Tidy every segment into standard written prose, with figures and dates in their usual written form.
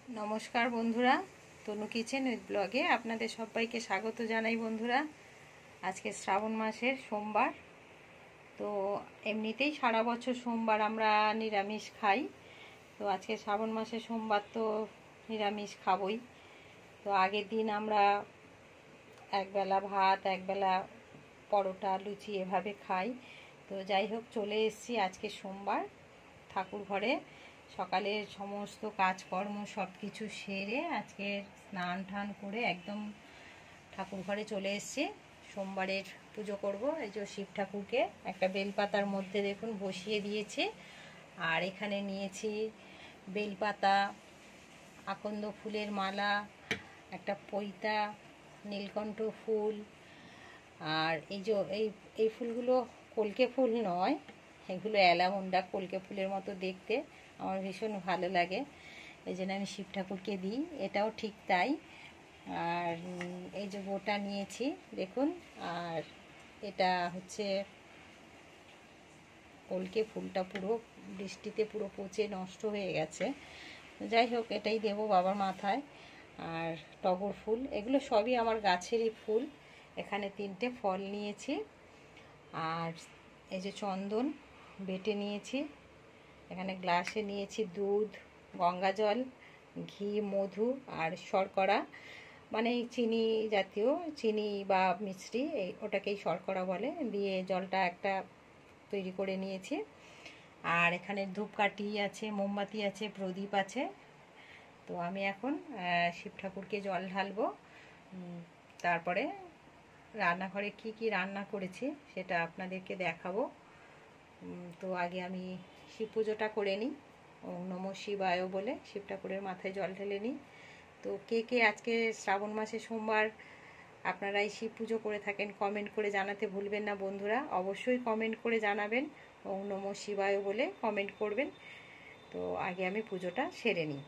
नमस्कार बंधुरा तनु kitchen with ब्लगे आपनादेर सबाइके स्वागत जानाई। बंधुरा आज के श्रावण मासेर सोमवार, तो एमनितेई सारा बछर सोमवार आमरा निरामिष खाई, तो आज के श्रावण मासेर सोमवार तो निरामिष खाबोई। तो आगेर दिन आमरा एक बेला भात एक बेला परोटा लुचि एभाবে खाई। तो যাই হোক চলে এসেছি আজকে সোমবার, ঠাকুর ঘরে সকালে সমস্ত কাজকর্ম সব কিছু সেরে আজকে স্নান টান করে একদম ঠাকুর ঘরে চলে এসেছি। সোমবারের পুজো করব। এই যে শিব ঠাকুরকে একটা বেলপাতার মধ্যে দেখুন বসিয়ে দিয়েছি, আর এখানে নিয়েছি বেলপাতা, আকন্দ ফুলের মালা, একটা পৈতা, নীলকণ্ঠ ফুল, আর এই যে এই ফুলগুলো কলকে ফুল নয়, এগুলো অ্যালামন্ডা, কলকে ফুলের মতো দেখতে, আমার ভীষণ ভালো লাগে, এই জন্য আমি শিব ঠাকুরকে দিই। এটাও ঠিক তাই। আর এই যে গোটা নিয়েছি দেখুন, আর এটা হচ্ছে কলকে ফুলটা পুরো বৃষ্টিতে পুরো পচে নষ্ট হয়ে গেছে। যাই হোক এটাই দেবো বাবার মাথায়। আর টগর ফুল, এগুলো সবই আমার গাছেরই ফুল। এখানে 3টে ফল নিয়েছি, আর এই যে চন্দন বেটে নিয়েছি, এখানে গ্লাসে নিয়েছি দুধ, গঙ্গা জল, ঘি, মধু আর শর্করা, মানে চিনি জাতীয় চিনি বা মিষ্টি, ওটাকেই শর্করা বলে, দিয়ে জলটা একটা তৈরি করে নিয়েছি। আর এখানে ধূপকাঠি আছে, মোমবাতি আছে, প্রদীপ আছে। তো আমি এখন শিব ঠাকুরকে জল ঢালবো, তারপরে রান্নাঘরে কি কি রান্না করেছি সেটা আপনাদেরকে দেখাবো। তো আগে আমি শিব পুজোটা করে নিই, ওম নমঃ শিবায় বলে শিব ঠাকুরের মাথায় জল ঢেলে নিই। তো কে কে আজকে শ্রাবণ মাসে সোমবার আপনারা এই শিব পুজো করে থাকেন কমেন্ট করে জানাতে ভুলবেন না বন্ধুরা, অবশ্যই কমেন্ট করে জানাবেন, ওম নমঃ শিবায় বলে কমেন্ট করবেন। তো আগে আমি পুজোটা সেরে নিই।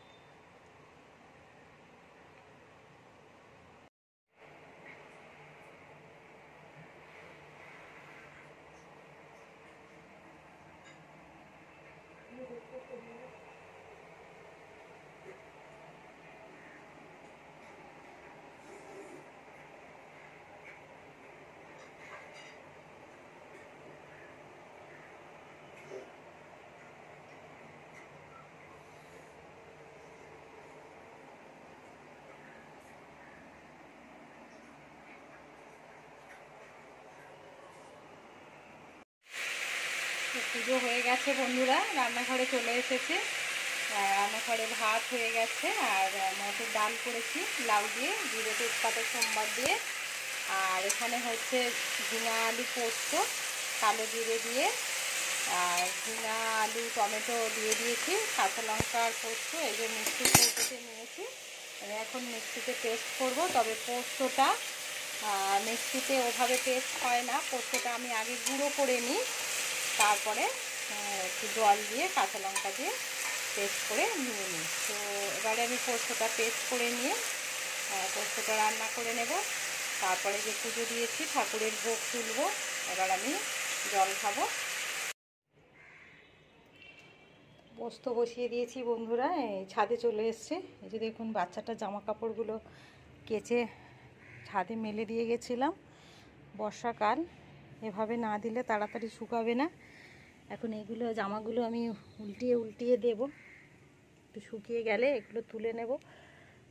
পুজো হয়ে গেছে বন্ধুরা, রান্নাঘরে চলে এসেছি। রান্নাঘরে ভাত হয়ে গেছে, আর মটর ডাল করেছি লাউ দিয়ে, জিরে তেজপাতা সোমবার দিয়ে। আর এখানে হচ্ছে ঝিঙা আলু পোস্ত, কালো জিরে দিয়ে, আর ঝিঙা আলু টমেটো দিয়ে দিয়েছি, কাঁচা লঙ্কা আর পোস্ত, এই যে মিক্সির কৌটোতে নিয়েছি। এখন মিক্সিতে পেস্ট করব, তবে পোস্তটা মিক্সিতে ওভাবে পেস্ট হয় না, পোস্তটা আমি আগে গুঁড়ো করে নিই, তারপরে একটু জল দিয়ে কাঁচা লঙ্কা দিয়ে পেস্ট করে নিয়ে নিই। তো এবারে আমি পোস্তটা পেস্ট করে নিয়ে পোস্তটা রান্না করে নেব। তারপরে যে পুজো দিয়েছি ঠাকুরের ভোগ তুলব, এবার আমি জল খাবো। পোস্ত বসিয়ে দিয়েছি বন্ধুরা, এই ছাদে চলে এসছে। এই যে দেখুন বাচ্চাটা জামা কাপড়গুলো কেচে ছাদে মেলে দিয়ে গেছিলাম। বর্ষাকাল, এভাবে না দিলে তাড়াতাড়ি শুকাবে না। এখন এগুলো জামাগুলো আমি উল্টিয়ে উল্টিয়ে দেব, একটু শুকিয়ে গেলে এগুলো তুলে নেব।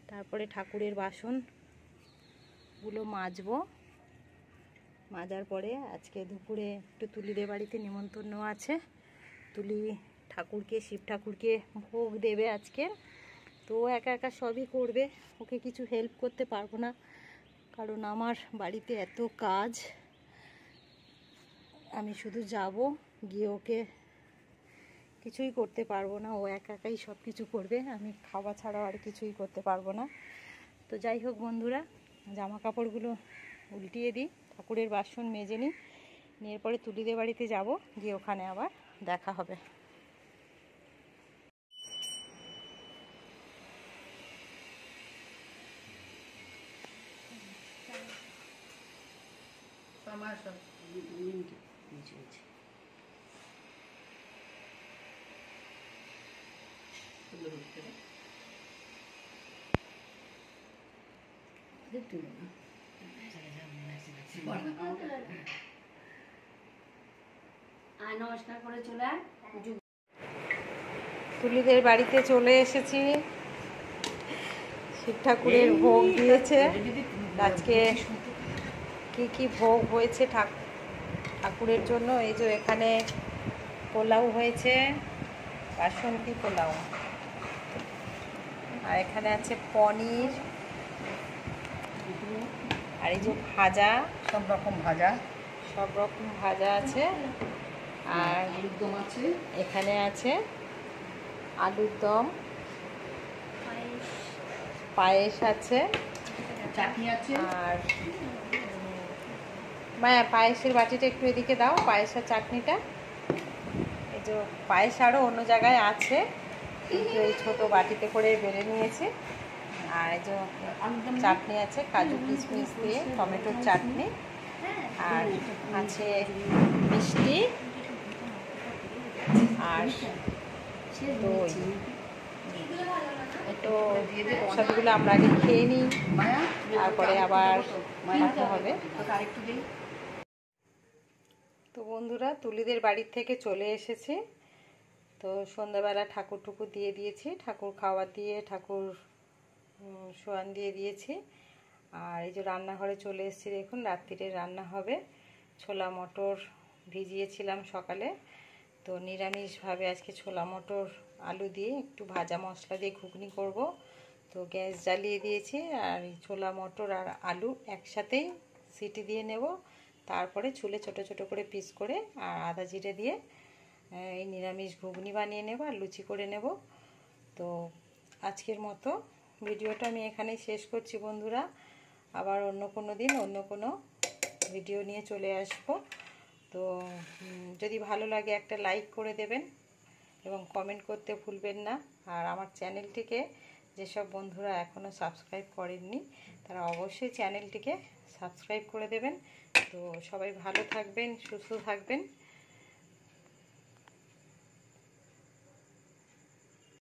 তারপরে ঠাকুরের বাসনগুলো মাজবো। মাজার পরে আজকে দুপুরে একটু তুলিদের বাড়িতে নিমন্ত্রণ আছে, তুলি ঠাকুরকে শিব ঠাকুরকে ভোগ দেবে আজকে। তো একা একা সবই করবে, ওকে কিছু হেল্প করতে পারবো না, কারণ আমার বাড়িতে এত কাজ। আমি শুধু যাব, গিয়ে ওকে কিছুই করতে পারবো না, ও একা একাই সব কিছু করবে, আমি খাওয়া ছাড়াও আর কিছুই করতে পারবো না। তো যাই হোক বন্ধুরা, জামা কাপড়গুলো উল্টিয়ে দিই, ঠাকুরের বাসন মেজে নিই, নিয়ে পরে তুলিদের বাড়িতে যাব, গিয়ে ওখানে আবার দেখা হবে। আমার সব সুন্দর হচ্ছে। নমস্কার করে চলে তুলিদের বাড়িতে চলে এসেছি। শিব ঠাকুরের ভোগ দিয়েছে। আজকে কি কি ভোগ হয়েছে ঠাকুরের জন্য, এই যে এখানে পোলাও হয়েছে, বাসন্তী পোলাও, আর এখানে আছে পনির, আর এই যে ভাজা, সব রকম ভাজা আছে, আর আলুর দম আছে, এখানে আছে আলুর দম, পায়েস আছে, চাটনি আছে। আর মায়া পায়েসের বাটিটা একটু এদিকে দাও, পায়েসের চাটনিটা। এই যে পায়েস আরও অন্য জায়গায় আছে, কিন্তু এই ছোটো বাটিতে করে বেড়ে নিয়েছি। আর এই যে চাটনি আছে, কাজু কিশমিশ দিয়ে টমেটোর চাটনি, আর আছে মিষ্টি আর দই। তো সবগুলো আমরা আগে খেয়ে নিই, তারপরে আবার মাখতে হবে। তো বন্ধুরা, তুলিদের বাড়ির থেকে চলে এসেছি। তো সন্ধ্যাবেলা ঠাকুর টুকুর দিয়ে দিয়েছি, ঠাকুর খাওয়ার দিয়ে ঠাকুর শোয়ান দিয়ে দিয়েছি। আর এই যে রান্নাঘরে চলে এসেছি, দেখুন রাত্রিরে রান্না হবে। ছোলা মটর ভিজিয়েছিলাম সকালে, তো নিরামিষভাবে আজকে ছোলা মটর আলু দিয়ে একটু ভাজা মশলা দিয়ে ঘুগনি করব। তো গ্যাস জ্বালিয়ে দিয়েছি, আর এই ছোলা মটর আর আলু একসাথেই সিটি দিয়ে নেব। তারপরে চুলে ছোট ছোট করে পিস করে আর আদা জিরে দিয়ে এই নিরামিষ ঘুগনি বানিয়ে নেব আর লুচি করে নেব। তো আজকের মতো ভিডিওটা আমি এখানেই শেষ করছি বন্ধুরা। আবার অন্য কোনো দিন অন্য কোনো ভিডিও নিয়ে চলে আসব। তো যদি ভালো লাগে একটা লাইক করে দেবেন এবং কমেন্ট করতে ভুলবেন না। আর আমার চ্যানেলটিকে যেসব বন্ধুরা এখনও সাবস্ক্রাইব করেননি, তারা অবশ্যই চ্যানেলটিকে সাবস্ক্রাইব করে দেবেন। তো সবাই ভালো থাকবেন, সুস্থ থাকবেন।